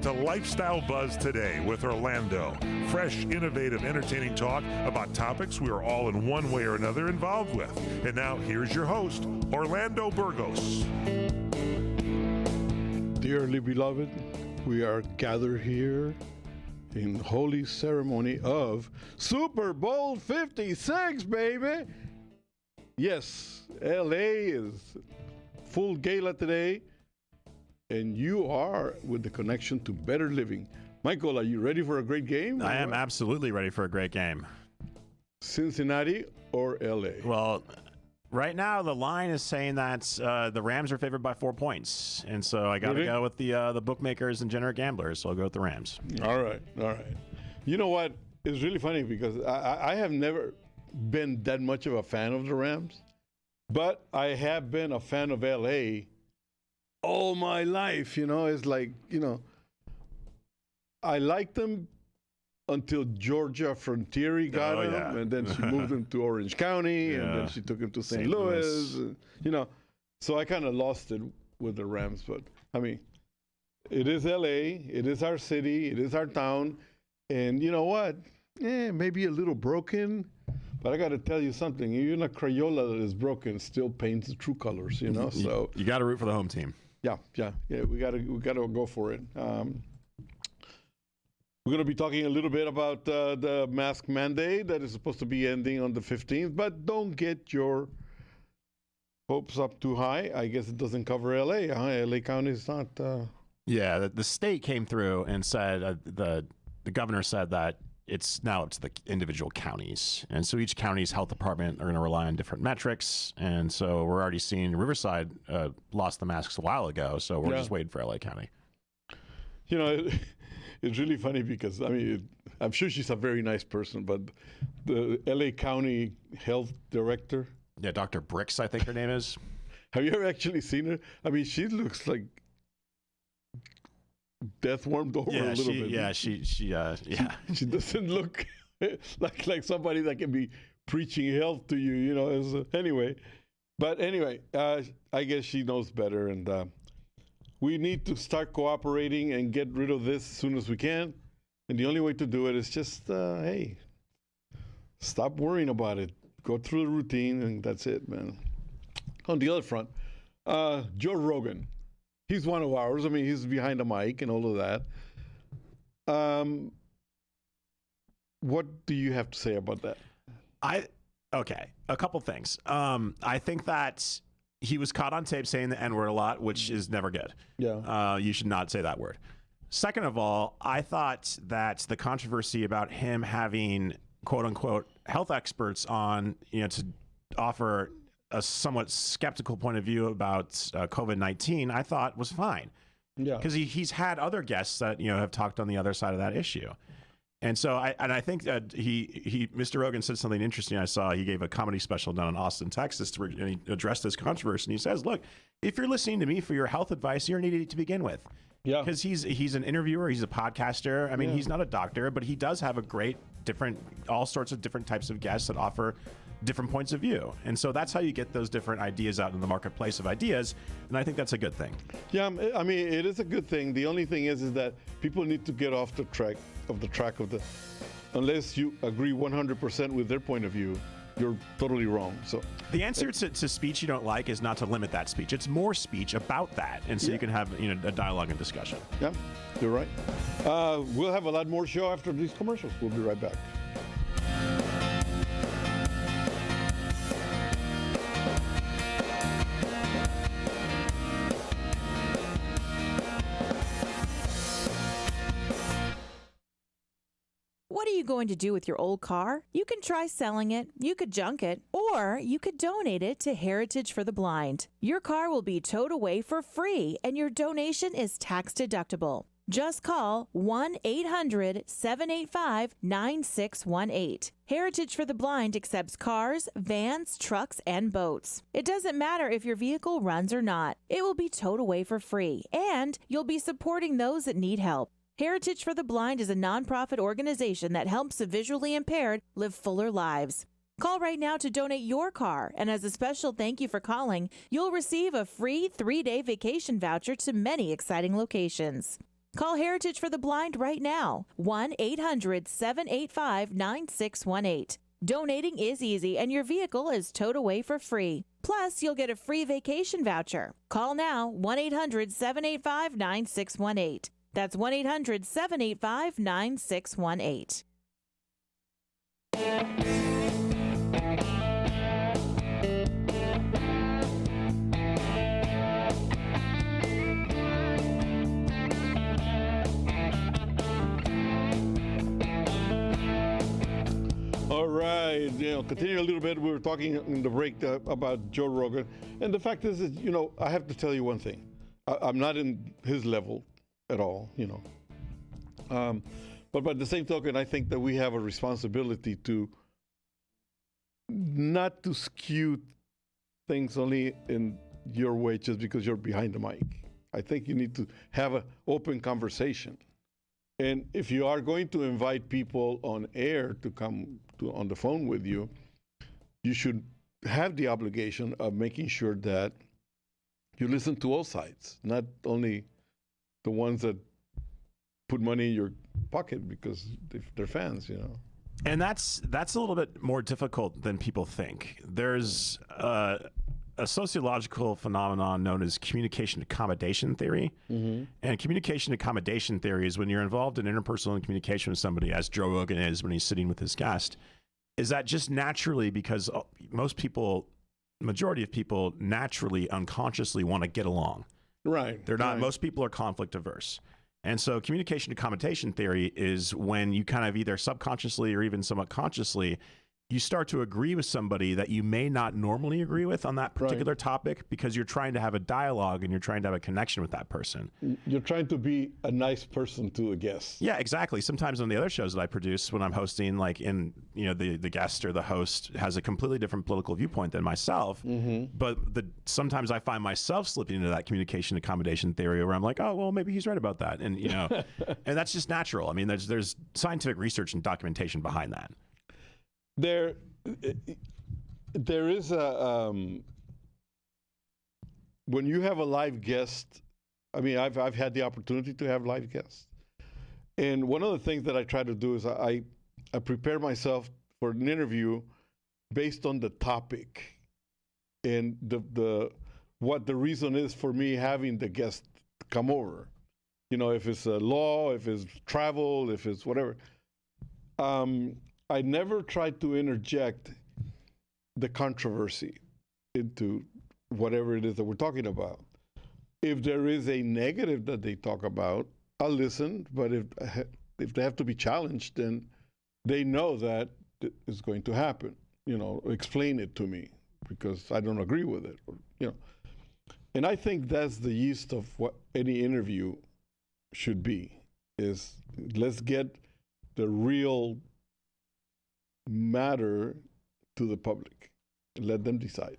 to Lifestyle Buzz Today with Orlando. Fresh, innovative, entertaining talk about topics we are all in one way or another involved with. And now here's your host, Orlando Burgos. Dearly beloved, we are gathered here in holy ceremony of Super Bowl 56, baby. Yes, LA is full gala today, and you are with the connection to better living. Michael, are you ready for a great game? I am absolutely ready for a great game. Cincinnati or LA? Well, right now the line is saying that the Rams are favored by 4 points, and so I got to go with the bookmakers and generous gamblers, so I'll go with the Rams. All right. You know what? It's really funny because I have never been that much of a fan of the Rams, but I have been a fan of LA all my life. You know, it's like, I liked them until Georgia Frontiere got him, and then she moved him to Orange County, and then she took him to St. Louis. And, so I kind of lost it with the Rams. But, I mean, it is LA, it is our city, it is our town, and you know what? Maybe a little broken, but I got to tell you something. Even a Crayola that is broken still paints the true colors, So you got to root for the home team. Yeah. We got to go for it. We're going to be talking a little bit about the mask mandate that is supposed to be ending on the 15th, but don't get your hopes up too high. I guess it doesn't cover L.A. L.A. County is not. Yeah, the state came through and said, the governor said that it's now up to the individual counties. And so each county's health department are going to rely on different metrics. And so we're already seeing Riverside lost the masks a while ago, so we're just waiting for L.A. County. It's really funny because, I'm sure she's a very nice person, but the L.A. County health director. Yeah, Dr. Bricks, I think her name is. Have you ever actually seen her? She looks like death warmed over a little bit. Yeah, she She doesn't look like somebody that can be preaching health to you, anyway. But anyway, I guess she knows better, and we need to start cooperating and get rid of this as soon as we can. And the only way to do it is just, stop worrying about it. Go through the routine, and that's it, man. On the other front, Joe Rogan. He's one of ours. He's behind the mic and all of that. What do you have to say about that? A couple things. I think that he was caught on tape saying the N-word a lot, which is never good. Yeah. You should not say that word. Second of all, I thought that the controversy about him having quote unquote health experts on, to offer a somewhat skeptical point of view about COVID-19, I thought was fine. Yeah. Because he's had other guests that, have talked on the other side of that issue. And so I think that Mr. Rogan said something interesting. I saw he gave a comedy special down in Austin, Texas, and he addressed this controversy. And he says, look, if you're listening to me for your health advice, you're an idiot to begin with. Yeah. Because he's an interviewer, he's a podcaster. He's not a doctor, but he does have all sorts of different types of guests that offer different points of view. And so that's how you get those different ideas out in the marketplace of ideas. And I think that's a good thing. Yeah, it is a good thing. The only thing is that people need to get off the track unless you agree 100% with their point of view, you're totally wrong. So the answer to speech you don't like is not to limit that speech. It's more speech about that. And so you can have a dialogue and discussion. Yeah, you're right. We'll have a lot more show after these commercials. We'll be right back. What are you going to do with your old car? You can try selling it, you could junk it, or you could donate it to Heritage for the Blind. Your car will be towed away for free, and your donation is tax deductible. Just call 1-800-785-9618. Heritage for the Blind accepts cars, vans, trucks, and boats. It doesn't matter if your vehicle runs or not. It will be towed away for free, and you'll be supporting those that need help. Heritage for the Blind is a nonprofit organization that helps the visually impaired live fuller lives. Call right now to donate your car, and as a special thank you for calling, you'll receive a free 3-day vacation voucher to many exciting locations. Call Heritage for the Blind right now. 1-800-785-9618. Donating is easy, and your vehicle is towed away for free. Plus, you'll get a free vacation voucher. Call now, 1-800-785-9618. That's 1-800-785-9618. All right, continue a little bit. We were talking in the break about Joe Rogan, and the fact is that, I have to tell you one thing. I'm not in his level at all, but by the same token, I think that we have a responsibility to not to skew things only in your way just because you're behind the mic. I think you need to have an open conversation. And if you are going to invite people on air to come on the phone with you, you should have the obligation of making sure that you listen to all sides, not only the ones that put money in your pocket because they're fans, And that's a little bit more difficult than people think. There's a sociological phenomenon known as communication accommodation theory. Mm-hmm. And communication accommodation theory is when you're involved in interpersonal communication with somebody, as Joe Rogan is when he's sitting with his guest, is that just naturally, because most people, majority of people naturally, unconsciously want to get along. Right. They're not, most people are conflict averse. And so communication accommodation theory is when you kind of either subconsciously or even somewhat consciously, you start to agree with somebody that you may not normally agree with on that particular topic because you're trying to have a dialogue and you're trying to have a connection with that person. You're trying to be a nice person to a guest. Yeah, exactly. Sometimes on the other shows that I produce, when I'm hosting, the guest or the host has a completely different political viewpoint than myself, but sometimes I find myself slipping into that communication accommodation theory where I'm like, oh, well, maybe he's right about that. And, and that's just natural. I mean, there's scientific research and documentation behind that. There is when you have a live guest. I mean, I've had the opportunity to have live guests, and one of the things that I try to do is I prepare myself for an interview based on the topic and what the reason is for me having the guest come over. If it's a law, if it's travel, if it's whatever. I never tried to interject the controversy into whatever it is that we're talking about. If there is a negative that they talk about, I'll listen, but if they have to be challenged, then they know that it's going to happen. Explain it to me because I don't agree with it. And I think that's the yeast of what any interview should be, is let's get the real matter to the public. Let them decide.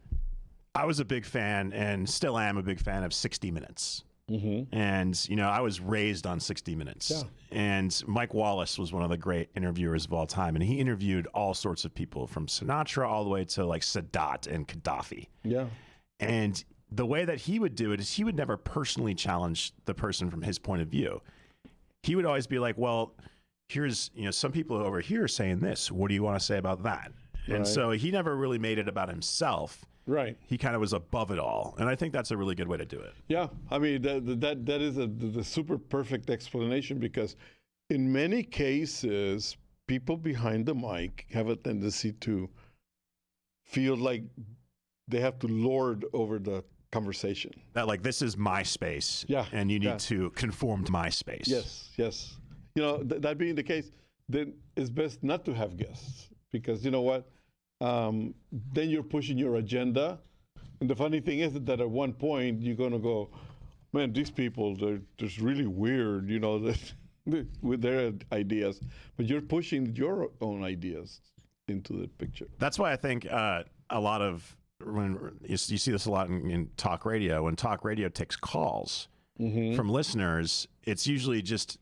I was a big fan and still am a big fan of 60 Minutes. Mm-hmm. And, I was raised on 60 Minutes. Yeah. And Mike Wallace was one of the great interviewers of all time. And he interviewed all sorts of people from Sinatra all the way to like Sadat and Gaddafi. Yeah. And the way that he would do it is he would never personally challenge the person from his point of view. He would always be like, well, here's, some people over here saying this. What do you want to say about that? Right. And so he never really made it about himself. Right. He kind of was above it all. And I think that's a really good way to do it. Yeah. I mean, that is the super perfect explanation, because in many cases, people behind the mic have a tendency to feel like they have to lord over the conversation. That this is my space. Yeah. And you need to conform to my space. Yes. That being the case, then it's best not to have guests, because you know what? Then you're pushing your agenda. And the funny thing is that at one point you're going to go, man, these people, they're just really weird, with their ideas. But you're pushing your own ideas into the picture. That's why I think a lot of, when you see this a lot in talk radio, when talk radio takes calls from listeners, it's usually just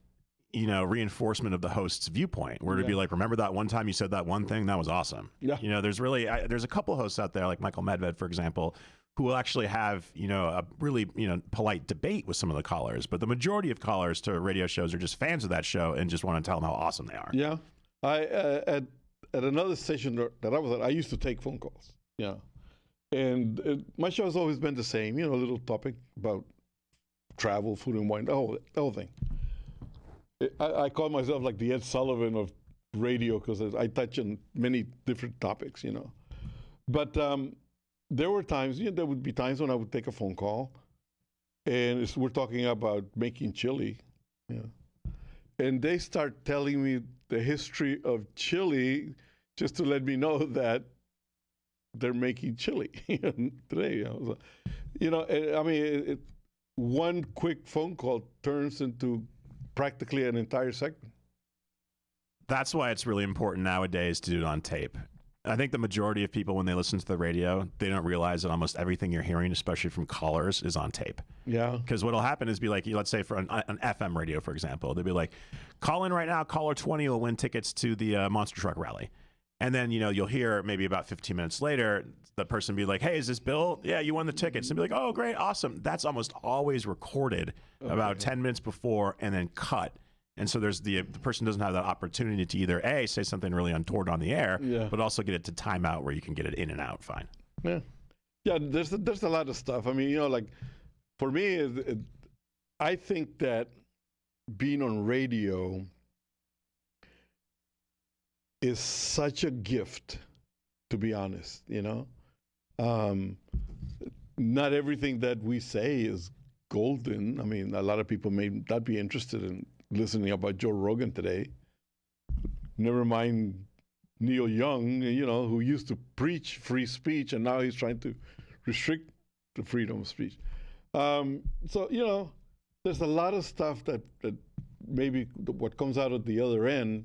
reinforcement of the host's viewpoint, where to be like, remember that one time you said that one thing? That was awesome. Yeah. There's a couple hosts out there, like Michael Medved, for example, who will actually have, a really, polite debate with some of the callers. But the majority of callers to radio shows are just fans of that show and just want to tell them how awesome they are. Yeah. At another station that I was at, I used to take phone calls. Yeah. And my show has always been the same, a little topic about travel, food and wine, the whole thing. I call myself like the Ed Sullivan of radio because I touch on many different topics, But there were times, there would be times when I would take a phone call and we're talking about making chili. And they start telling me the history of chili just to let me know that they're making chili today. One quick phone call turns into practically an entire segment. That's why it's really important nowadays to do it on tape. I think the majority of people, when they listen to the radio, they don't realize that almost everything you're hearing, especially from callers, is on tape. Yeah. Because what'll happen is be like, let's say for an FM radio, for example, they'll be like, call in right now, caller 20 will win tickets to the Monster Truck Rally. And then, you'll hear maybe about 15 minutes later, the person be like, hey, is this Bill? Yeah, you won the tickets. And be like, oh, great, awesome. That's almost always recorded about 10 minutes before and then cut. And so there's the person doesn't have that opportunity to either A, say something really untoward on the air, but also get it to time out where you can get it in and out fine. Yeah. Yeah, there's a lot of stuff. I mean, like for me, I think that being on radio is such a gift, to be honest, Not everything that we say is golden. I mean, a lot of people may not be interested in listening about Joe Rogan today. Never mind Neil Young, who used to preach free speech, and now he's trying to restrict the freedom of speech. So, there's a lot of stuff that maybe what comes out at the other end,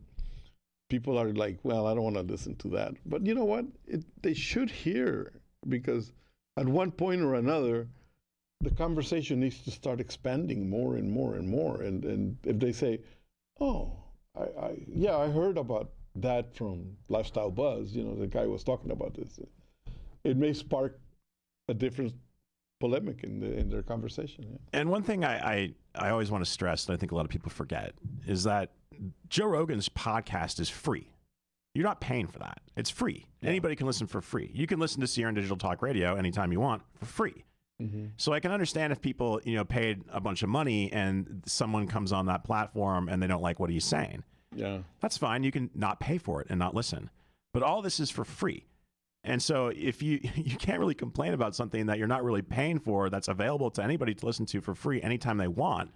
people are like, well, I don't want to listen to that. But you know what? They should hear, because at one point or another, the conversation needs to start expanding more and more and more. And if they say, oh, I heard about that from Lifestyle Buzz, the guy was talking about this, it may spark a different polemic in their conversation. Yeah. And one thing I always want to stress, and I think a lot of people forget, is that Joe Rogan's podcast is free. You're not paying for that. It's free. Yeah. Anybody can listen for free. You can listen to Sierra Digital Talk Radio anytime you want for free. Mm-hmm. So I can understand if people, paid a bunch of money and someone comes on that platform and they don't like what he's saying. Yeah. That's fine. You can not pay for it and not listen. But all this is for free. And so if you can't really complain about something that you're not really paying for that's available to anybody to listen to for free anytime they want,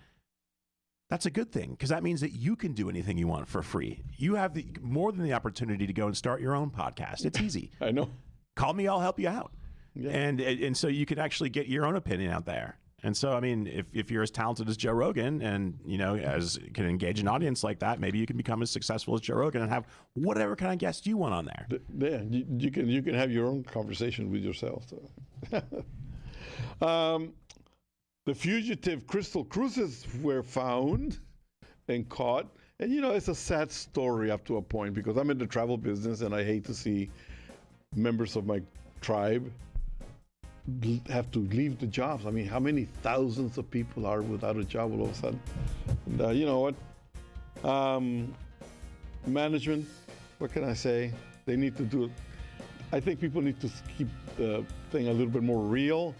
that's a good thing, because that means that you can do anything you want for free. You have more than the opportunity to go and start your own podcast. It's easy. I know. Call me, I'll help you out. Yeah. And so you can actually get your own opinion out there. And so, I mean, if you're as talented as Joe Rogan and, as can engage an audience like that, maybe you can become as successful as Joe Rogan and have whatever kind of guest you want on there. Yeah, you can have your own conversation with yourself. So. The fugitive crystal cruises were found and caught. And, it's a sad story up to a point, because I'm in the travel business and I hate to see members of my tribe have to leave the jobs. I mean, how many thousands of people are without a job all of a sudden? And, you know what? Management, what can I say? They need to do it. I think people need to keep the thing a little bit more real.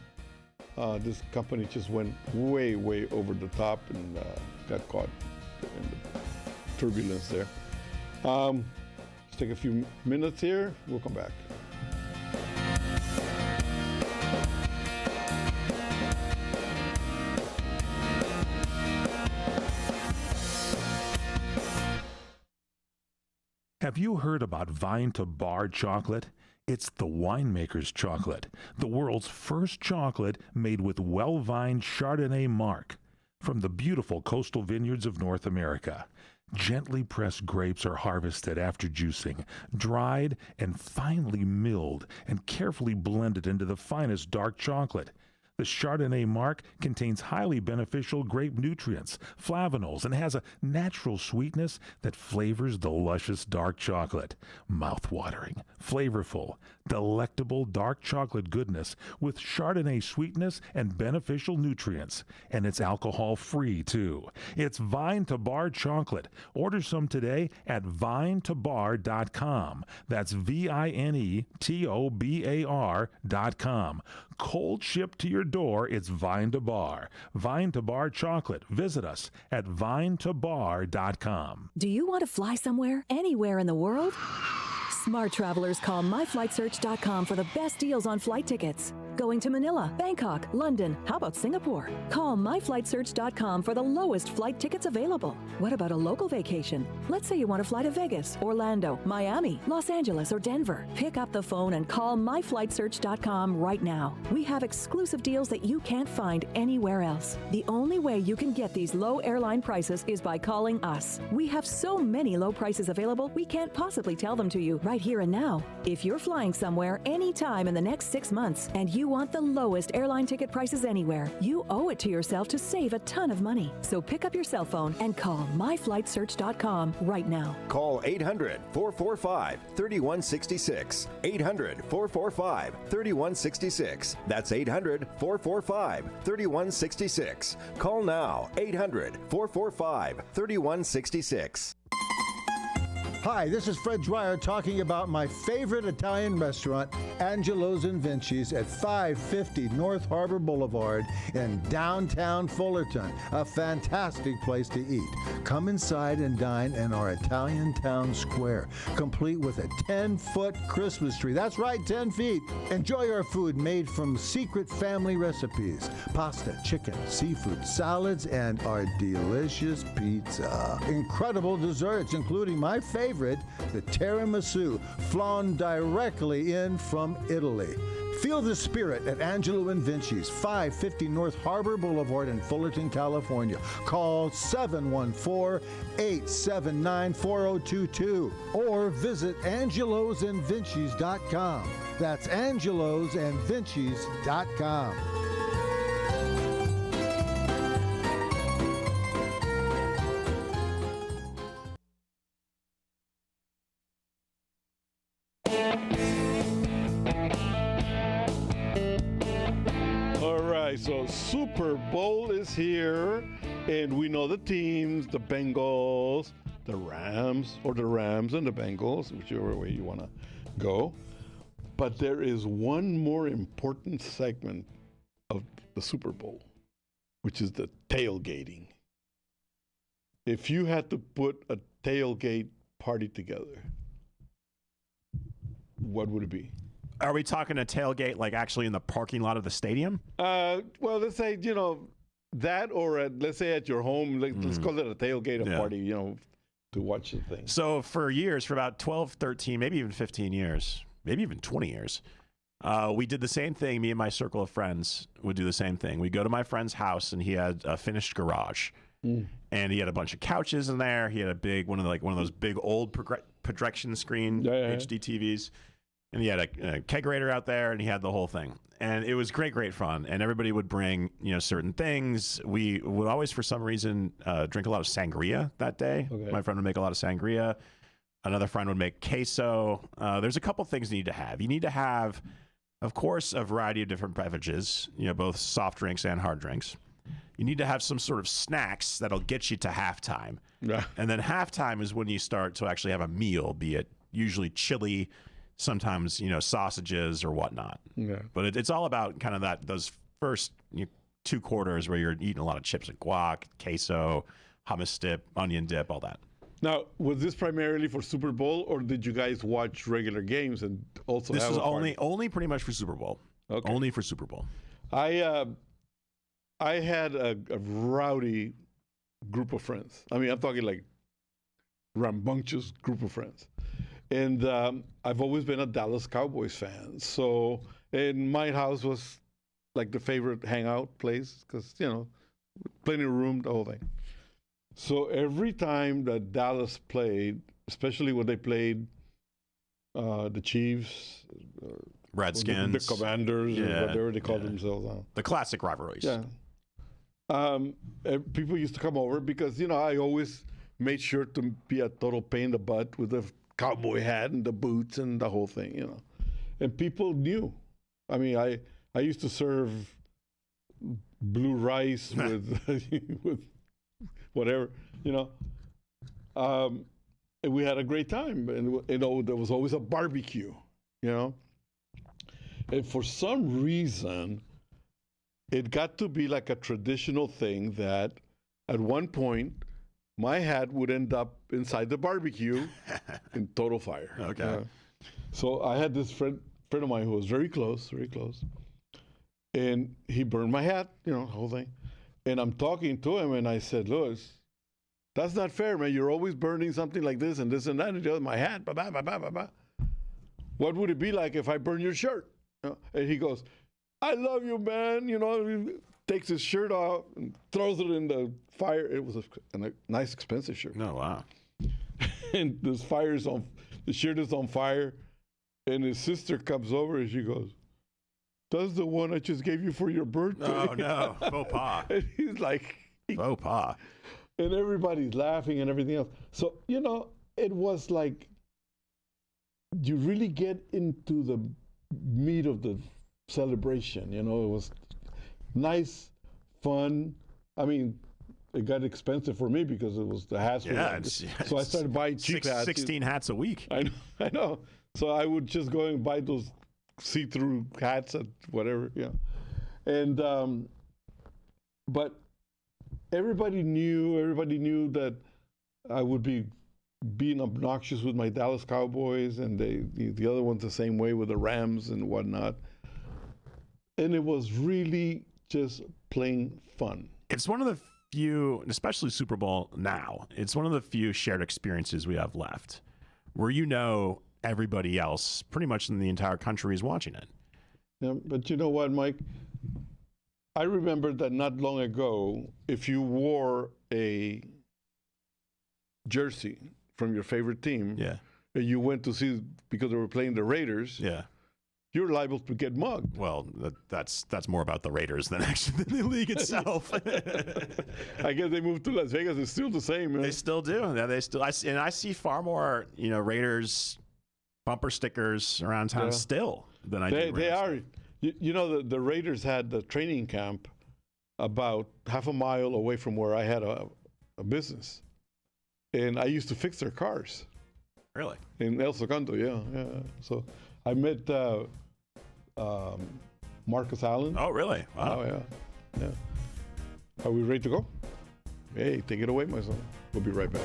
This company just went way, way over the top and got caught in the turbulence there. Let's take a few minutes here. We'll come back. Have you heard about Vine to Bar chocolate? It's the winemaker's chocolate, the world's first chocolate made with well-vined Chardonnay marc from the beautiful coastal vineyards of North America. Gently pressed grapes are harvested after juicing, dried and finely milled and carefully blended into the finest dark chocolate. The Chardonnay mark contains highly beneficial grape nutrients, flavanols, and has a natural sweetness that flavors the luscious dark chocolate. Mouth-watering, flavorful, delectable dark chocolate goodness with Chardonnay sweetness and beneficial nutrients. And it's alcohol-free, too. It's Vine to Bar chocolate. Order some today at vinetobar.com. That's vinetobar.com. Cold shipped to your door, it's Vine to Bar. Vine to Bar chocolate. Visit us at vinetobar.com. Do you want to fly somewhere, anywhere in the world? Smart travelers call myflightsearch.com for the best deals on flight tickets. Going to Manila, Bangkok, London, how about Singapore? Call myflightsearch.com for the lowest flight tickets available. What about a local vacation? Let's say you want to fly to Vegas, Orlando, Miami, Los Angeles, or Denver. Pick up the phone and call myflightsearch.com right now. We have exclusive deals that you can't find anywhere else. The only way you can get these low airline prices is by calling us. We have so many low prices available, we can't possibly tell them to you right here and now. If you're flying somewhere anytime in the next 6 months and you want the lowest airline ticket prices anywhere, you owe it to yourself to save a ton of money. So pick up your cell phone and call myflightsearch.com right now. Call 800-445-3166. 800-445-3166. That's 800-445-3166. Call now. 800-445-3166. Hi, this is Fred Dwyer talking about my favorite Italian restaurant, Angelo's and Vinci's at 550 North Harbor Boulevard in downtown Fullerton. A fantastic place to eat. Come inside and dine in our Italian town square, complete with a 10-foot Christmas tree. That's right, 10 feet. Enjoy our food made from secret family recipes. Pasta, chicken, seafood, salads, and our delicious pizza. Incredible desserts, including my favorite, the tiramisu, flown directly in from Italy. Feel the spirit at Angelo and Vinci's, 550 North Harbor Boulevard in Fullerton, California. Call 714-879-4022 or visit angelosandvincis.com. That's angelosandvincis.com. So Super Bowl is here, and we know the teams, the Bengals, the Rams, or the Rams and the Bengals, whichever way you want to go. But there is one more important segment of the Super Bowl, which is the tailgating. If you had to put a tailgate party together, what would it be? Are we talking a tailgate like actually in the parking lot of the stadium? Well, let's say, that, or let's say at your home, let's call it a tailgate party, to watch the thing. So for years, for about 12, 13, maybe even 15 years, maybe even 20 years, we did the same thing. Me and my circle of friends would do the same thing. We'd go to my friend's house, and he had a finished garage. And he had a bunch of couches in there. He had a big, one of those big old projection screen HD TVs. And he had a kegerator out there, and he had the whole thing. And it was great fun. And everybody would bring, certain things. We would always, for some reason, drink a lot of sangria that day. Okay. My friend would make a lot of sangria. Another friend would make queso. There's a couple things you need to have. You need to have, of course, a variety of different beverages, both soft drinks and hard drinks. You need to have some sort of snacks that'll get you to halftime. Yeah. And then halftime is when you start to actually have a meal, be it usually chili, sometimes, sausages or whatnot. Yeah. But it's all about kind of those first 2 quarters where you're eating a lot of chips and guac, queso, hummus dip, onion dip, all that. Now, was this primarily for Super Bowl, or did you guys watch regular games and also this have was a party? only pretty much for Super Bowl. Okay. Only for Super Bowl. I had a rowdy group of friends. I mean, I'm talking like rambunctious group of friends. And I've always been a Dallas Cowboys fan. So, and my house was like the favorite hangout place because, plenty of room, the whole thing. So every time that Dallas played, especially when they played the Chiefs, Redskins. The Commanders, or whatever they call themselves. The classic rivalries. Yeah. And people used to come over because, I always made sure to be a total pain in the butt with the cowboy hat and the boots and the whole thing, And people knew. I mean, I used to serve blue rice with whatever, and we had a great time. And, there was always a barbecue, And for some reason, it got to be like a traditional thing that at one point, my hat would end up inside the barbecue in total fire. Okay. So I had this friend of mine who was very close, and he burned my hat, the whole thing. And I'm talking to him, and I said, Louis, that's not fair, man. You're always burning something like this and this and that, and the other, my hat, blah, blah, blah, blah, blah. What would it be like if I burn your shirt? And he goes, I love you, man. He takes his shirt off and throws it in the fire. It was a nice, expensive shirt. Oh, wow. And the shirt is on fire. And his sister comes over and she goes, that's the one I just gave you for your birthday. Oh, no. Faux pas. And he's like, faux pas. And everybody's laughing and everything else. So, it was like, you really get into the meat of the celebration. It was nice, fun. I mean, it got expensive for me because it was the hats. So I started buying cheap hats. 16 hats a week. I know. So I would just go and buy those see-through hats at whatever, And but everybody knew that I would be being obnoxious with my Dallas Cowboys, and the other ones the same way with the Rams and whatnot. And it was really just plain fun. It's one of the few, especially Super Bowl now, it's one of the few shared experiences we have left where everybody else pretty much in the entire country is watching it. Yeah, but you know what, Mike? I remember that not long ago, if you wore a jersey from your favorite team, and you went to see because they were playing the Raiders, you're liable to get mugged. Well, that's more about the Raiders than actually the league itself. I guess they moved to Las Vegas. It's still the same. Man. They still do. Yeah, I see far more, Raiders bumper stickers around town still than I do. They are. The Raiders had the training camp about half a mile away from where I had a business, and I used to fix their cars. Really? In El Segundo, yeah. So I met Marcus Allen. Oh, really? Wow. Oh, yeah. Are we ready to go? Hey, take it away, my son. We'll be right back.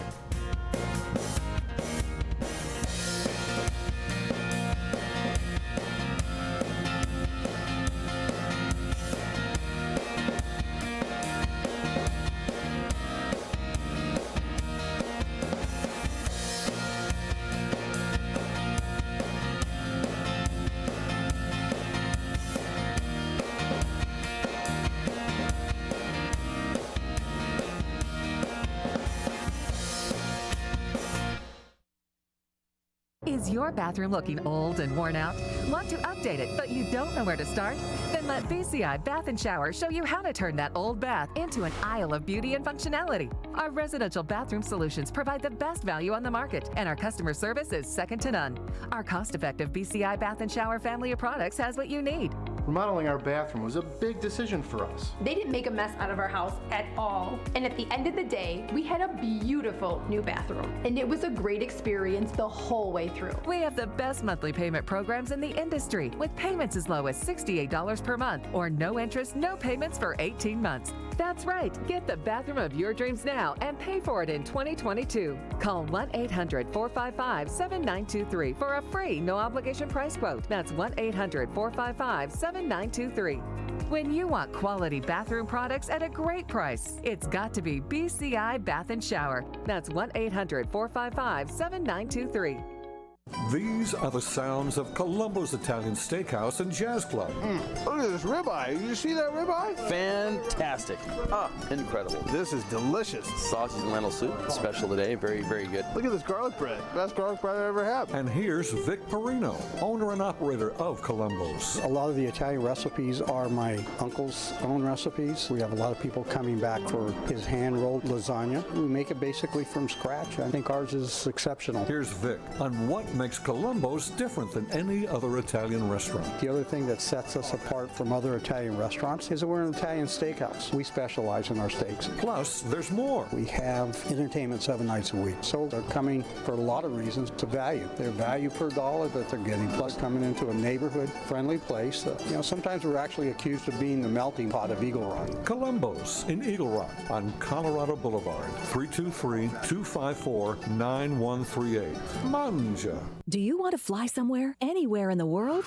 Is your bathroom looking old and worn out? Want to update it, but you don't know where to start? Then let BCI Bath & Shower show you how to turn that old bath into an aisle of beauty and functionality. Our residential bathroom solutions provide the best value on the market, and our customer service is second to none. Our cost-effective BCI Bath & Shower family of products has what you need. Remodeling our bathroom was a big decision for us. They didn't make a mess out of our house at all. And at the end of the day, we had a beautiful new bathroom. And it was a great experience the whole way through. We have the best monthly payment programs in the industry, with payments as low as $68 per month, or no interest, no payments for 18 months. That's right. Get the bathroom of your dreams now and pay for it in 2022. Call 1-800-455-7923 for a free, no-obligation price quote. That's 1-800-455-7923. When you want quality bathroom products at a great price, it's got to be BCI Bath & Shower. That's 1-800-455-7923. These are the sounds of Colombo's Italian Steakhouse and Jazz Club. Look at this ribeye. Did you see that ribeye? Fantastic. Incredible. This is delicious. Sausage and lentil soup, special today. Very, very good. Look at this garlic bread. Best garlic bread I ever had. And here's Vic Perino, owner and operator of Colombo's. A lot of the Italian recipes are my uncle's own recipes. We have a lot of people coming back for his hand-rolled lasagna. We make it basically from scratch. I think ours is exceptional. Here's Vic on what makes Colombo's different than any other Italian restaurant. The other thing that sets us apart from other Italian restaurants is that we're an Italian steakhouse. We specialize in our steaks. Plus, there's more. We have entertainment 7 nights a week. So they're coming for a lot of reasons to value. Their value per dollar that they're getting, plus coming into a neighborhood-friendly place. Sometimes we're actually accused of being the melting pot of Eagle Rock. Colombo's in Eagle Rock on Colorado Boulevard, 323-254-9138. Manja. Do you want to fly somewhere, anywhere in the world?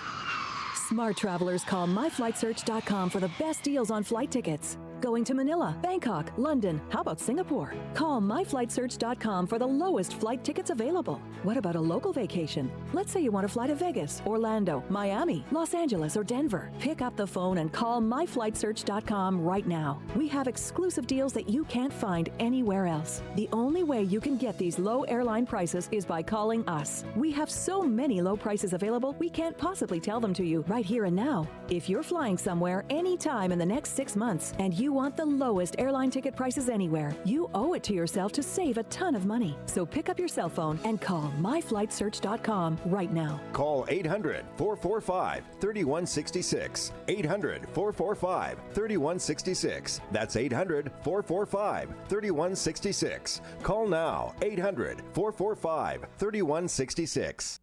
Smart travelers call myflightsearch.com for the best deals on flight tickets. Going to Manila, Bangkok, London, how about Singapore? Call myflightsearch.com for the lowest flight tickets available. What about a local vacation? Let's say you want to fly to Vegas, Orlando, Miami, Los Angeles, or Denver. Pick up the phone and call myflightsearch.com right now. We have exclusive deals that you can't find anywhere else. The only way you can get these low airline prices is by calling us. We have so many low prices available, we can't possibly tell them to you right here and now. If you're flying somewhere anytime in the next 6 months and you want the lowest airline ticket prices anywhere, you owe it to yourself to save a ton of money. So pick up your cell phone and call myflightsearch.com right now. Call 800-445-3166. 800-445-3166. That's 800-445-3166. Call now. 800-445-3166.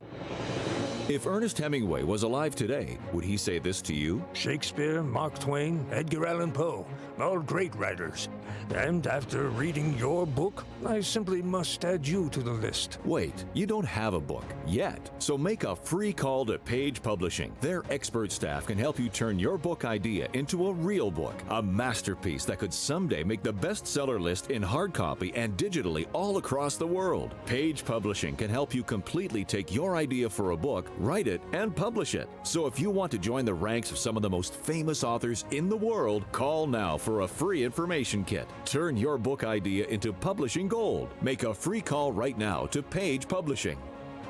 If Ernest Hemingway was alive today, would he say this to you? Shakespeare, Mark Twain, Edgar Allan Poe, all great writers. And after reading your book, I simply must add you to the list. Wait, you don't have a book yet. So make a free call to Page Publishing. Their expert staff can help you turn your book idea into a real book, a masterpiece that could someday make the bestseller list in hard copy and digitally all across the world. Page Publishing can help you completely take your idea for a book, write it, and publish it. So if you want to join the ranks of some of the most famous authors in the world, call now for a free information kit. Turn your book idea into publishing gold. Make a free call right now to Page Publishing.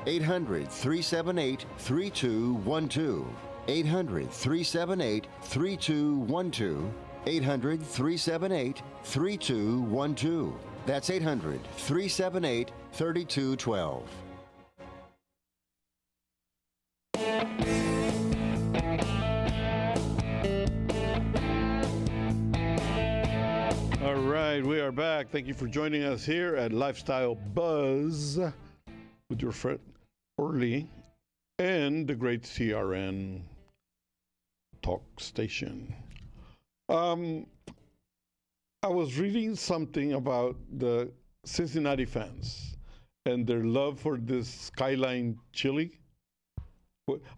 800-378-3212. 800-378-3212. 800-378-3212. That's 800-378-3212. All right, we are back. Thank you for joining us here at Lifestyle Buzz with your friend Orly and the great CRN Talk Station. I was reading something about the Cincinnati fans and their love for this Skyline chili.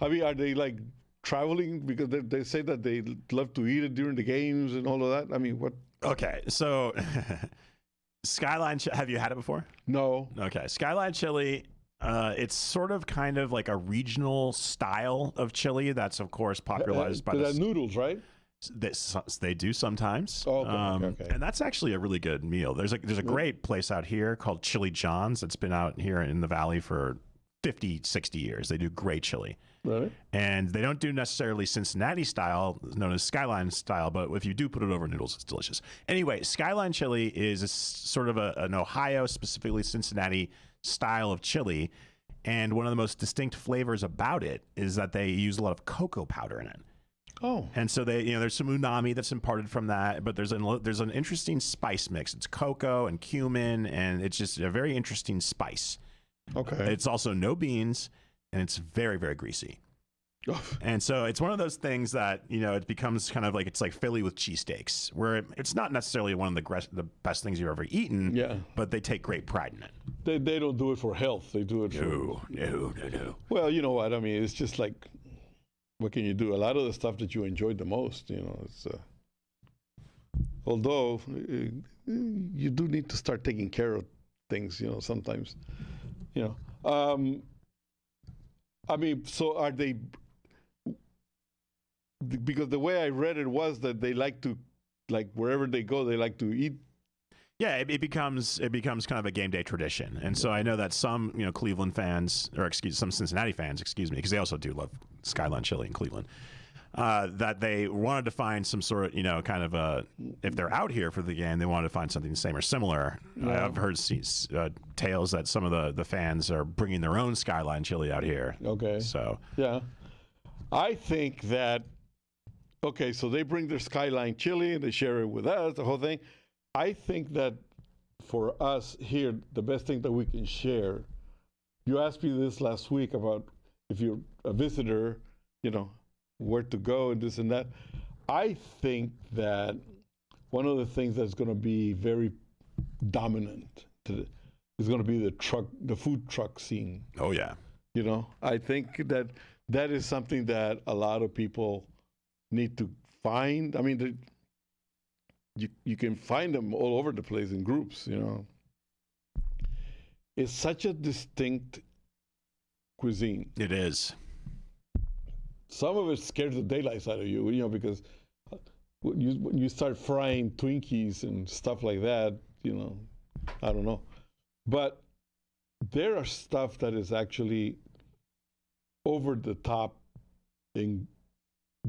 I mean, are they like traveling because they say that they love to eat it during the games and all of that? I mean, what? Okay, so Skyline, have you had it before? No. Okay, Skyline chili, it's sort of kind of like a regional style of chili that's, of course, popularized by the noodles, right? They do sometimes. Oh, okay. And that's actually a really good meal. There's a great place out here called Chili John's that's been out here in the Valley for 50, 60 years. They do great chili. Really? And they don't do necessarily Cincinnati style, known as Skyline style, but if you do put it over noodles, it's delicious. Anyway, Skyline chili is sort of an Ohio, specifically Cincinnati style of chili. And one of the most distinct flavors about it is that they use a lot of cocoa powder in it. Oh. And so there's some umami that's imparted from that, but there's an interesting spice mix. It's cocoa and cumin, and it's just a very interesting spice. Okay. It's also no beans, and it's very, very greasy. And so it's one of those things that, it becomes kind of like, it's like Philly with cheesesteaks, where it's not necessarily one of the best things you've ever eaten, but they take great pride in it. They don't do it for health. They do it No. Well, you know what? I mean, it's just like, what can you do? A lot of the stuff that you enjoyed the most, it's... although you do need to start taking care of things, sometimes, I mean, so are they? Because the way I read it was that they like to, like wherever they go, they like to eat. Yeah, it becomes kind of a game day tradition, and so I know that some Cleveland fans, or some Cincinnati fans, because they also do love Skyline Chili in Cleveland, that they wanted to find some sort of kind of if they're out here for the game, they wanted to find something the same or similar. Yeah. I've heard tales that some of the fans are bringing their own Skyline Chili out here. Okay. So yeah, I think that. Okay, so they bring their Skyline Chili and they share it with us, the whole thing. I think that for us here, the best thing that we can share, you asked me this last week about if you're a visitor, where to go and this and that. I think that one of the things that's going to be very dominant is going to be the food truck scene. Oh, yeah. I think that is something that a lot of people need to find. I mean, you can find them all over the place in groups, It's such a distinct cuisine. It is. Some of it scares the daylights out of you, because when you start frying Twinkies and stuff like that, I don't know. But there are stuff that is actually over the top and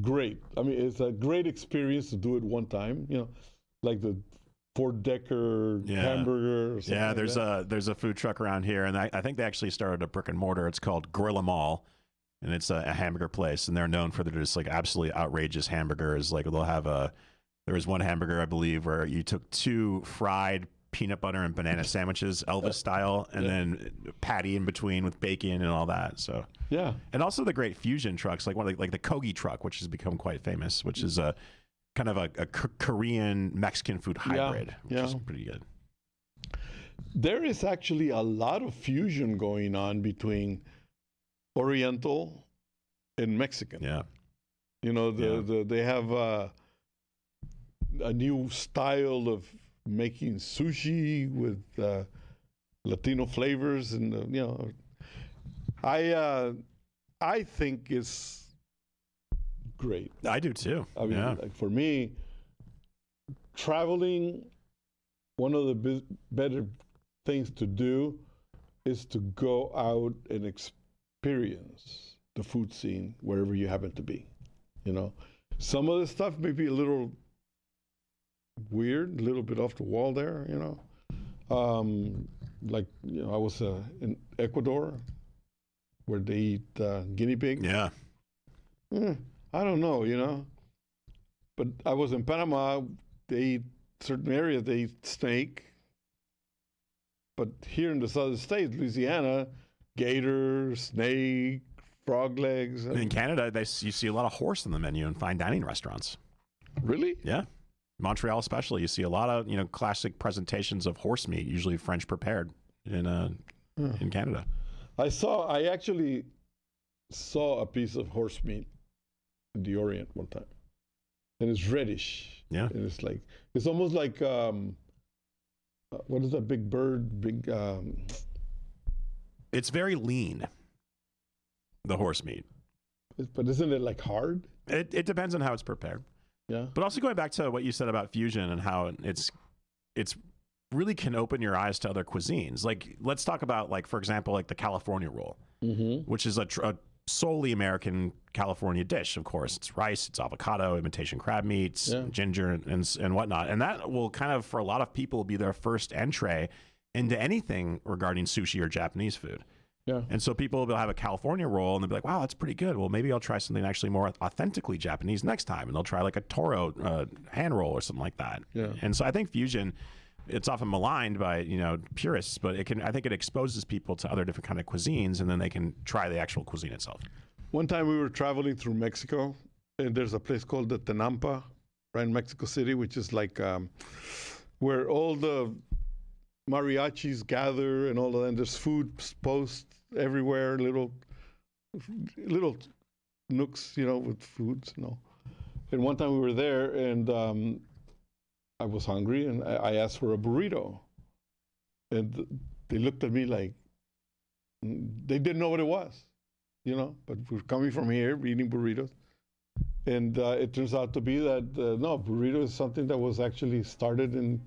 great. I mean, it's a great experience to do it one time, like the 4-decker hamburger or something. Yeah, there's a food truck around here, and I think they actually started a brick and mortar. It's called Gorilla Mall, and it's a hamburger place, and they're known for their just like absolutely outrageous hamburgers. Like they'll have there was one hamburger I believe where you took 2 fried peanut butter and banana sandwiches, Elvis style, and then patty in between with bacon and all that. So yeah, and also the great fusion trucks, like like the Kogi truck, which has become quite famous, which is a kind of a Korean Mexican food hybrid, which is pretty good. There is actually a lot of fusion going on between Oriental and Mexican. Yeah, they have a new style of making sushi with Latino flavors, and I think it's great. I do too. I mean, like for me, traveling, one of the better things to do is to go out and experience the food scene wherever you happen to be. Some of the stuff may be a little weird, a little bit off the wall there, like, I was in Ecuador where they eat guinea pig. Yeah. I don't know, but I was in Panama, they eat certain areas, they eat snake. But here in the southern states, Louisiana, gator, snake, frog legs. In Canada, you see a lot of horse on the menu in fine dining restaurants. Really? Yeah. Montreal especially, you see a lot of classic presentations of horse meat, usually French prepared in Canada. I actually saw a piece of horse meat in the Orient one time, and it's reddish. Yeah, and it's almost like what is that big bird? It's very lean. The horse meat, but isn't it like hard? It depends on how it's prepared. Yeah. But also going back to what you said about fusion and how it's really can open your eyes to other cuisines. Like, let's talk about, like, for example, like the California roll, which is a solely American California dish. Of course, it's rice, it's avocado, imitation crab meats, ginger, and whatnot. And that will kind of, for a lot of people, be their first entree into anything regarding sushi or Japanese food. Yeah. And so people will have a California roll and they'll be like, wow, that's pretty good. Well, maybe I'll try something actually more authentically Japanese next time. And they'll try like a Toro hand roll or something like that. Yeah. And so I think fusion, it's often maligned by, purists, but I think it exposes people to other different kind of cuisines, and then they can try the actual cuisine itself. One time we were traveling through Mexico, and there's a place called the Tenampa, right in Mexico City, which is like where all the mariachis gather and all of that. And there's food posts everywhere, little nooks, with foods, And one time we were there, and I was hungry, and I asked for a burrito. And they looked at me like they didn't know what it was, but we're coming from here, eating burritos. And it turns out to be that, no, burrito is something that was actually started in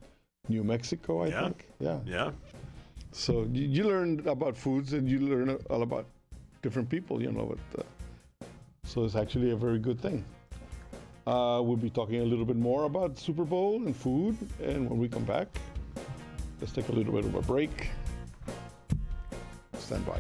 New Mexico, I think. Yeah. So you learn about foods and you learn all about different people, but so it's actually a very good thing. We'll be talking a little bit more about Super Bowl and food, and when we come back, let's take a little bit of a break. Stand by.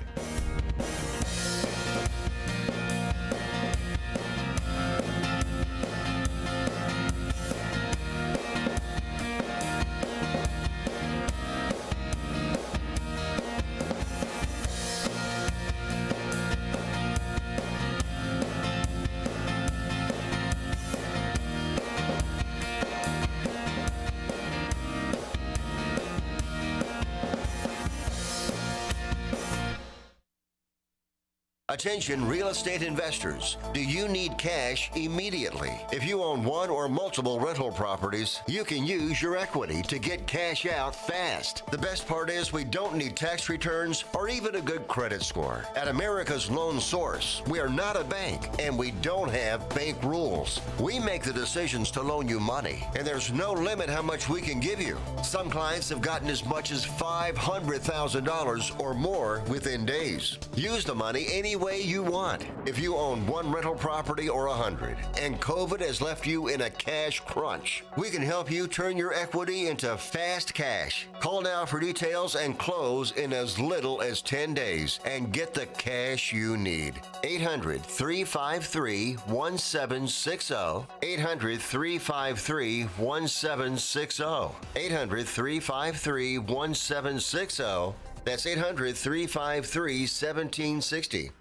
Attention real estate investors. Do you need cash immediately? If you own one or multiple rental properties, you can use your equity to get cash out fast. The best part is we don't need tax returns or even a good credit score. At America's Loan Source, we are not a bank and we don't have bank rules. We make the decisions to loan you money, and there's no limit how much we can give you. Some clients have gotten as much as $500,000 or more within days. Use the money any way you want. If you own one rental property or 100 and COVID has left you in a cash crunch, we can help you turn your equity into fast cash. Call now for details and close in as little as 10 days and get the cash you need. 800-353-1760. 800-353-1760. 800-353-1760. That's 800-353-1760.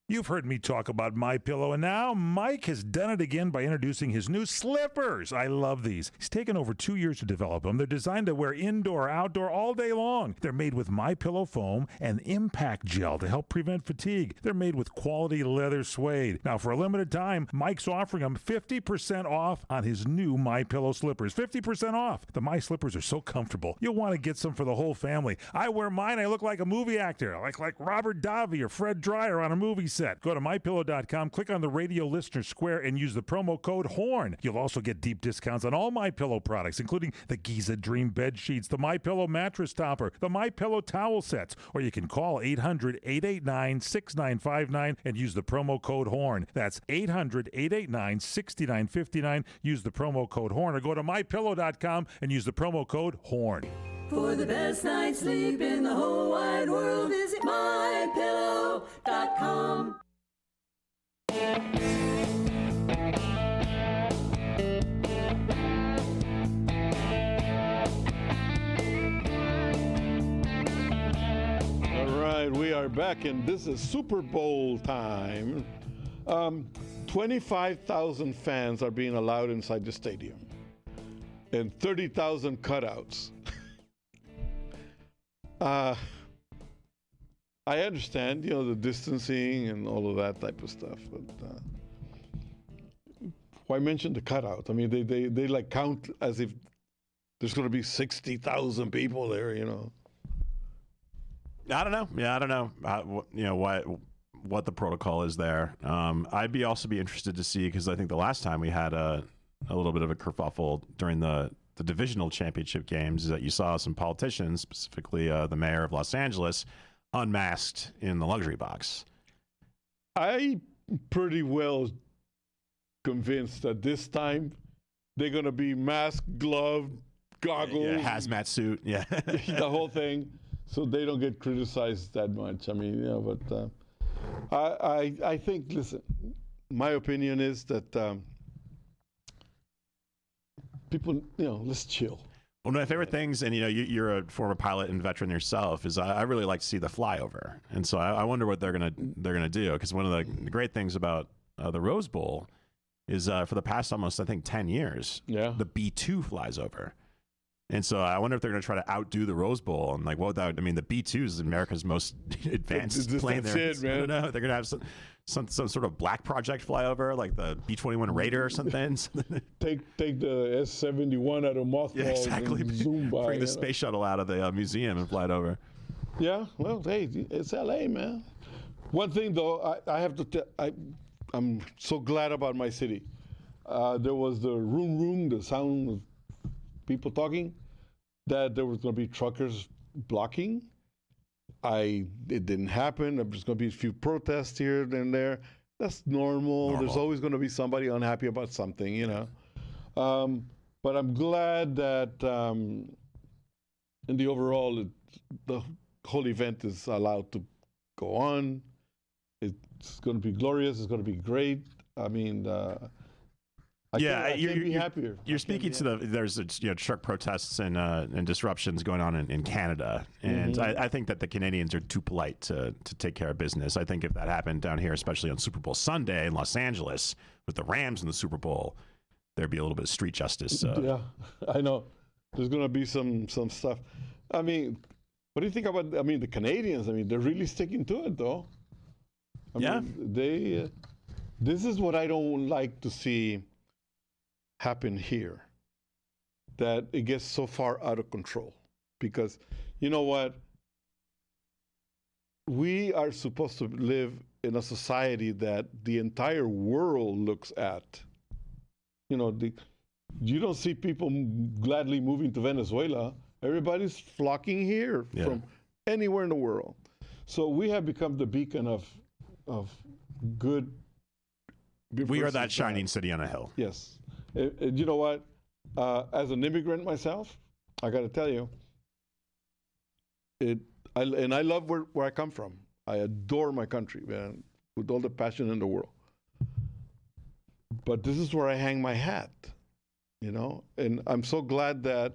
You've heard me talk about MyPillow, and now Mike has done it again by introducing his new slippers. I love these. He's taken over 2 years to develop them. They're designed to wear indoor, outdoor, all day long. They're made with MyPillow foam and impact gel to help prevent fatigue. They're made with quality leather suede. Now, for a limited time, Mike's offering them 50% off on his new MyPillow slippers. 50% off. The My Slippers are so comfortable. You'll want to get some for the whole family. I wear mine. I look like a movie actor, like Robert Davi or Fred Dreyer on a movie set. Go to MyPillow.com, click on the radio listener square, and use the promo code HORN. You'll also get deep discounts on all MyPillow products, including the Giza Dream bed sheets, the MyPillow mattress topper, the MyPillow towel sets, or you can call 800-889-6959 and use the promo code HORN. That's 800-889-6959. Use the promo code HORN, or go to MyPillow.com and use the promo code HORN. For the best night's sleep in the whole wide world, visit MyPillow.com. All right, we are back, and this is Super Bowl time. 25,000 fans are being allowed inside the stadium, and 30,000 cutouts. I understand, the distancing and all of that type of stuff, but why mention the cutout? I mean, they like count as if there's going to be 60,000 people there, I don't know. Yeah, I don't know. What the protocol is there. I'd also be interested to see, because I think the last time we had a little bit of a kerfuffle during the divisional championship games is that you saw some politicians, specifically the mayor of Los Angeles, unmasked in the luxury box. I'm pretty well convinced that this time they're going to be mask, glove, goggles. Yeah, hazmat suit. Yeah. The whole thing. So they don't get criticized that much. I mean, but I think, listen, my opinion is that people, let's chill. One of my favorite things, and you're a former pilot and veteran yourself, is I really like to see the flyover, and so I wonder what they're gonna do, because one of the great things about the Rose Bowl is for the past almost, I think, 10 years, the B-2 flies over, and so I wonder if they're gonna try to outdo the Rose Bowl, and the B-2 is America's most advanced plane. That's it, man. I don't know. They're gonna have some sort of black project flyover, like the B-21 Raider or something. take the S-71 out of mothballs. Yeah, exactly. And zoom by. Bring the space shuttle out of the museum and fly it over. Yeah, well, hey, it's L.A., man. One thing though, I have to I'm so glad about my city. There was the room, the sound of people talking, that there was going to be truckers blocking. It didn't happen. There's going to be a few protests here and there. That's normal. There's always going to be somebody unhappy about something, you know. But I'm glad that in the overall, the whole event is allowed to go on. It's going to be glorious. It's going to be great. I mean, I can't be happier. You're speaking to there's truck protests and disruptions going on in Canada, and I think that the Canadians are too polite to take care of business. I think if that happened down here, especially on Super Bowl Sunday in Los Angeles with the Rams in the Super Bowl, there'd be a little bit of street justice. Yeah, I know. There's going to be some stuff. I mean, what do you think about? I mean, the Canadians. I mean, they're really sticking to it, though. I mean, this is what I don't like to see happen here, that it gets so far out of control. Because you know what? We are supposed to live in a society that the entire world looks at. You know, you don't see people gladly moving to Venezuela. Everybody's flocking here from anywhere in the world. So we have become the beacon of good. We are that shining city on a hill. Yes. You know what? As an immigrant myself, I got to tell you, I love where I come from. I adore my country, man, with all the passion in the world. But this is where I hang my hat, you know? And I'm so glad that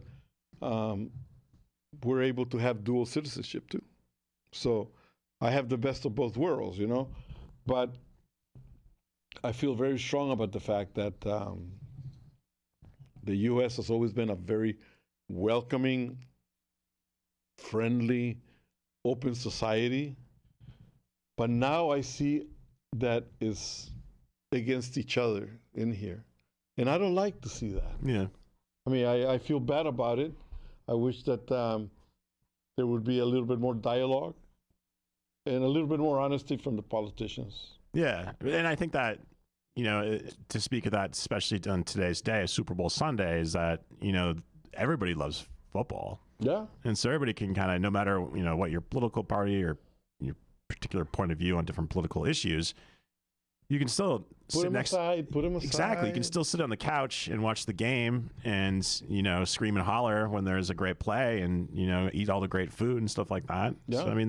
we're able to have dual citizenship, too. So I have the best of both worlds, you know? But I feel very strong about the fact that the U.S. has always been a very welcoming, friendly, open society. But now I see that is against each other in here. And I don't like to see that. Yeah. I mean, I feel bad about it. I wish that there would be a little bit more dialogue and a little bit more honesty from the politicians. Yeah. And I think that, you know, to speak of that, especially on today's day, Super Bowl Sunday, is that, you know, everybody loves football. Yeah. And so everybody can kind of, no matter, you know, what your political party or your particular point of view on different political issues, you can still put them aside. Exactly. You can still sit on the couch and watch the game and, you know, scream and holler when there's a great play and, you know, eat all the great food and stuff like that. Yeah. So, I mean,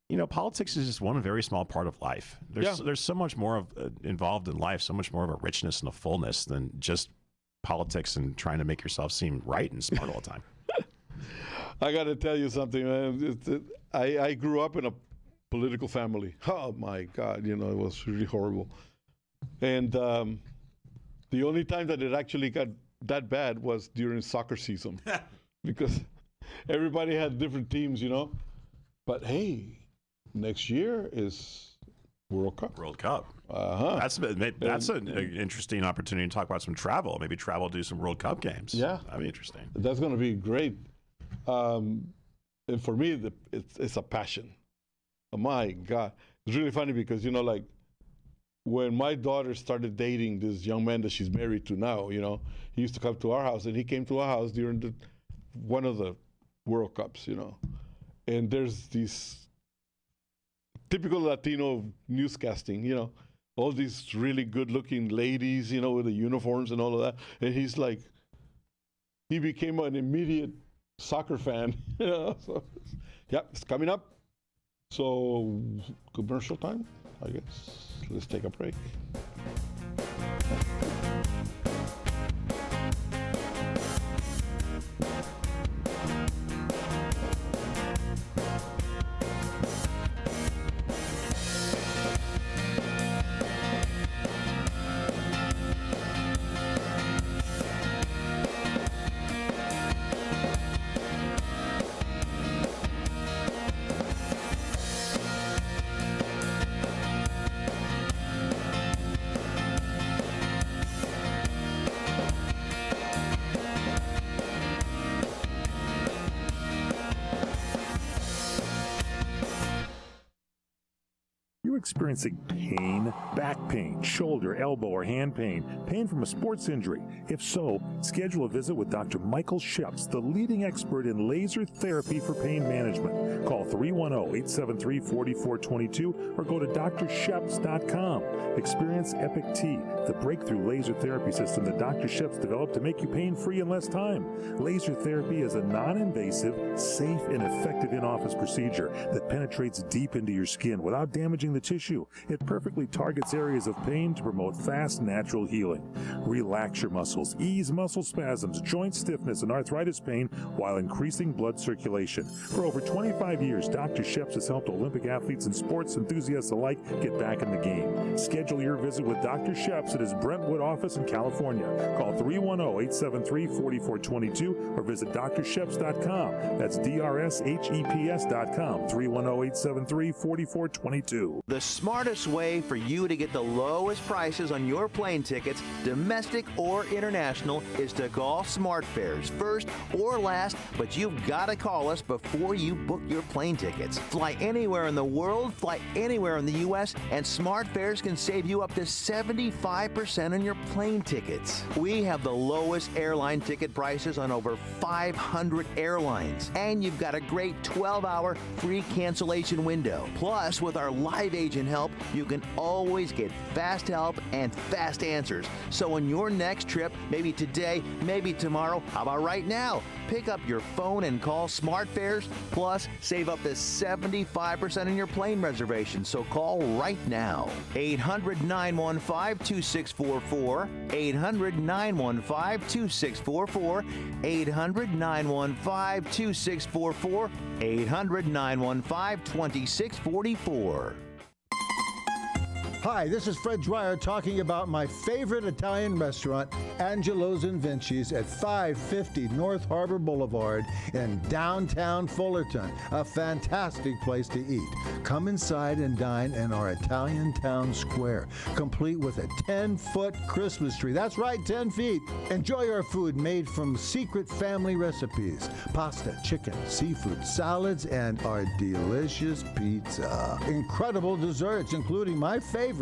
you know, politics is just one very small part of life. There's so much more involved in life, so much more of a richness and a fullness than just politics and trying to make yourself seem right and smart all the time. I got to tell you something, man. I grew up in a political family. Oh my God, you know, it was really horrible. And the only time that it actually got that bad was during soccer season, because everybody had different teams, you know. But hey, next year is World Cup. Uh-huh. That's an interesting opportunity to talk about some travel. Maybe do some World Cup games. Yeah, that'd be interesting. That's going to be great. And for me, it's a passion. Oh my God. It's really funny because, you know, like when my daughter started dating this young man that she's married to now, you know, he used to come to our house, and he came to our house during one of the World Cups, you know. And there's these typical Latino newscasting, you know, all these really good-looking ladies, you know, with the uniforms and all of that. And he's like, he became an immediate soccer fan. You know? So, yeah, it's coming up. So, commercial time, I guess. Let's take a break. experiencing pain, back pain, shoulder, elbow, or hand pain, pain from a sports injury? If so, schedule a visit with Dr. Michael Sheps, the leading expert in laser therapy for pain management. Call 310-873-4422 or go to drsheps.com. Experience Epic T, the breakthrough laser therapy system that Dr. Sheps developed to make you pain-free in less time. Laser therapy is a non-invasive, safe, and effective in-office procedure that penetrates deep into your skin without damaging the tissue. It perfectly targets areas of pain to promote fast, natural healing. Relax your muscles, ease muscle spasms, joint stiffness, and arthritis pain while increasing blood circulation. For over 25 years, Dr. Sheps has helped Olympic athletes and sports enthusiasts alike get back in the game. Schedule your visit with Dr. Sheps at his Brentwood office in California. Call 310-873-4422 or visit drsheps.com. That's DRSHEPS.com. 310-873-4422. The smartest way for you to get the lowest prices on your plane tickets, domestic or international, is to call SmartFares first or last, but you've got to call us before you book your plane tickets. Fly anywhere in the world, fly anywhere in the U.S., and SmartFares can save you up to 75% on your plane tickets. We have the lowest airline ticket prices on over 500 airlines, and you've got a great 12-hour free cancellation window. Plus, with our live agent help, you can always get fast help and fast answers. So on your next trip, maybe today, maybe tomorrow, how about right now? Pick up your phone and call SmartFares, plus save up to 75% on your plane reservation. So call right now. 800-915-2644, 800-915-2644, 800-915-2644, 800-915-2644. Hi, this is Fred Dwyer talking about my favorite Italian restaurant, Angelo's and Vinci's at 550 North Harbor Boulevard in downtown Fullerton. A fantastic place to eat. Come inside and dine in our Italian town square, complete with a 10-foot Christmas tree. That's right, 10 feet. Enjoy our food made from secret family recipes. Pasta, chicken, seafood, salads, and our delicious pizza. Incredible desserts, including my favorite,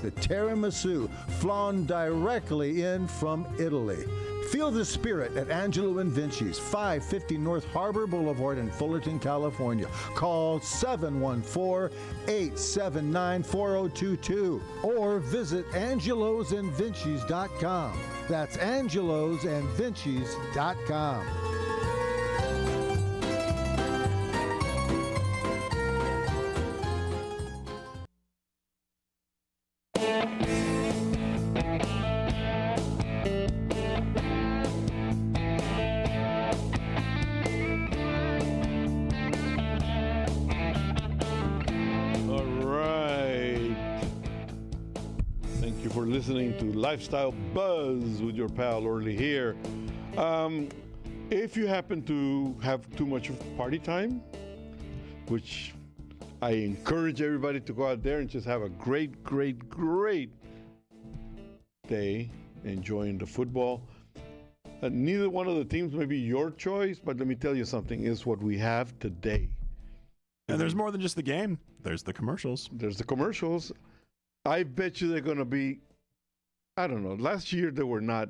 the tiramisu, flown directly in from Italy. Feel the spirit at Angelo and Vinci's, 550 North Harbor Boulevard in Fullerton, California. Call 714-879-4022 or visit angelosandvincis.com. That's angelosandvincis.com. Listening to Lifestyle Buzz with your pal Orly here. If you happen to have too much of party time, which I encourage everybody to go out there and just have a great day enjoying the football. Neither one of the teams may be your choice, but let me tell you something, is what we have today. And there's more than just the game. There's the commercials. There's the commercials. I bet you they're going to be, I don't know. Last year they were not.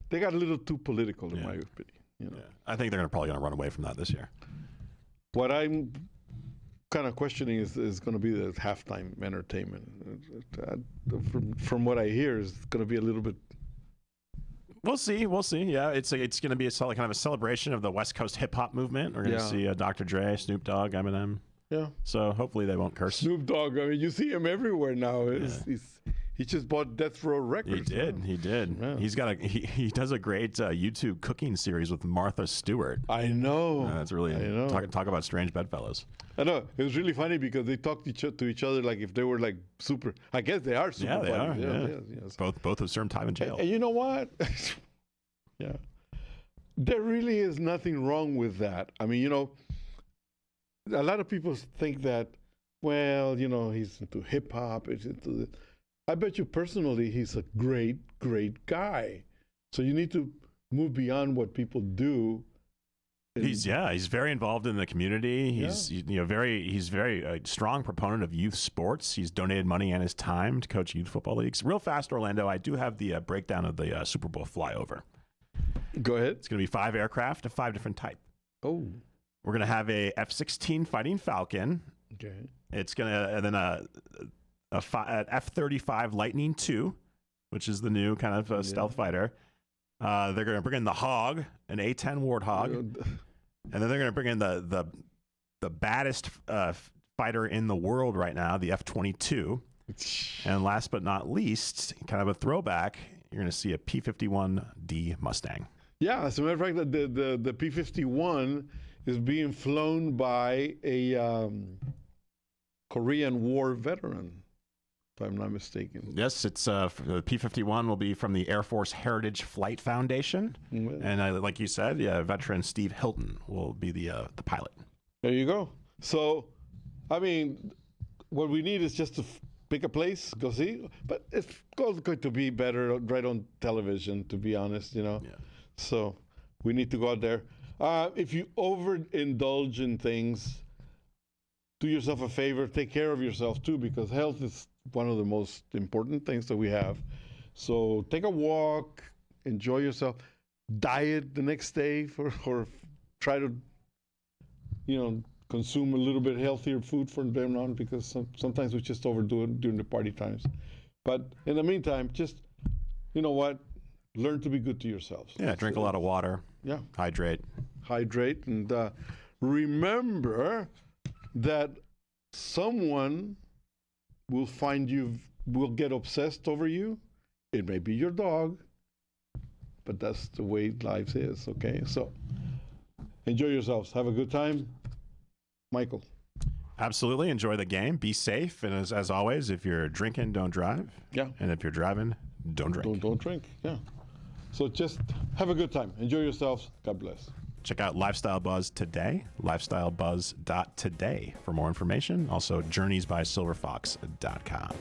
They got a little too political, in my opinion. You know? I think they're probably going to run away from that this year. What I'm kind of questioning is going to be the halftime entertainment. From what I hear, is going to be a little bit. We'll see. Yeah, it's going to be kind of a celebration of the West Coast hip hop movement. We're going to see Dr. Dre, Snoop Dogg, Eminem. Yeah. So hopefully they won't curse. Snoop Dogg. I mean, you see him everywhere now. He just bought Death Row Records. He did. Yeah. He's got he does a great YouTube cooking series with Martha Stewart. I know. That's really talk about strange bedfellows. I know. It was really funny because they talked to each other like if they were like super. I guess they are super. Yeah, they buddies. are. Yeah. Both have served time in jail. And you know what? Yeah. There really is nothing wrong with that. I mean, a lot of people think that, well, he's into hip hop. I bet you personally he's a great guy. So you need to move beyond what people do He's very involved in the community. He's very strong proponent of youth sports. He's donated money and his time to coach youth football leagues. Real fast, Orlando, I do have the breakdown of the Super Bowl flyover. Go ahead. It's going to be 5 aircraft of 5 different type. Oh. We're going to have a F-16 Fighting Falcon. Okay. It's going to and then an F-35 Lightning II, which is the new kind of stealth fighter. They're going to bring in the Hog, an A-10 Warthog, and then they're going to bring in the baddest fighter in the world right now, the F-22. And last but not least, kind of a throwback, you're going to see a P-51D Mustang. Yeah, as a matter of fact, the P-51 is being flown by a Korean War veteran, if I'm not mistaken. Yes, it's the P-51 will be from the Air Force Heritage Flight Foundation, and like you said, veteran Steve Hilton will be the pilot. There you go. So, I mean, what we need is just to pick a place, go see. But it's going to be better right on television, to be honest. Yeah. So we need to go out there. If you overindulge in things, do yourself a favor. Take care of yourself too, because health is one of the most important things that we have. So take a walk, enjoy yourself, diet the next day, or try to, consume a little bit healthier food from then on, because sometimes we just overdo it during the party times. But in the meantime, just, learn to be good to yourselves. Yeah, drink a lot of water. Yeah. Hydrate, and remember that someone will get obsessed over you. It may be your dog, but that's the way life is, okay? So enjoy yourselves. Have a good time. Michael. Absolutely. Enjoy the game. Be safe. And as always, if you're drinking, don't drive. Yeah. And if you're driving, don't drink. Don't drink. Yeah. So just have a good time. Enjoy yourselves. God bless. Check out Lifestyle Buzz today, lifestylebuzz.today for more information. Also, journeysbysilverfox.com.